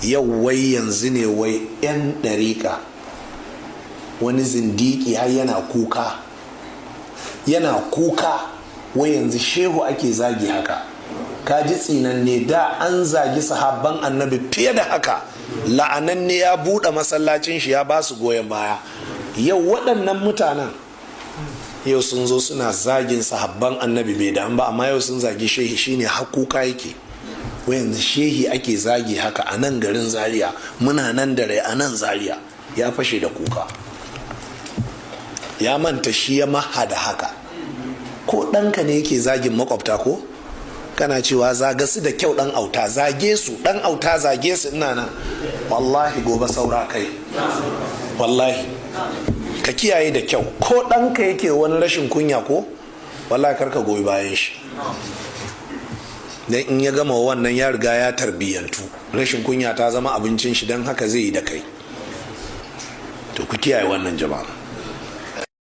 yau wai yanzu ne wai 'yan ɗariƙa wani zindiki har yana kuka wai yanzu shehu ake zagi haka. Ka ji tsinanne, da an zagi sahabban annabi fiye da haka, la'ananne ya buɗe masallacin shi ya ba su goyon baya. Yau waɗannan mutanen yau sun zo suna zagin sahabban annabi bai da ba, amma yau sun zagi shehi, shine hakuka yake. Wai yanzu shehi ake zagi haka a nan garin Zaria, muna nan da rai a nan Zaria. Ya fashe da kuka, ya manta shi ya maha da haka. Ko ɗanka ne yake zagin makwabta ko kana cewa zaga su da kyau, ɗan auta zage su, ɗan auta zage su, ina nan wallahi gobe saura kai, wallahi ka kiyaye da kyau. Ko ɗanka yake wani rashin kunya ko wallahi karka goyi bayan shi, dan in ya gama wannan ya riga ya tarbiyyantu, rashin kunya ta zama abincin shi, dan haka zai yi da kai. To ku kiyaye wannan jama'a.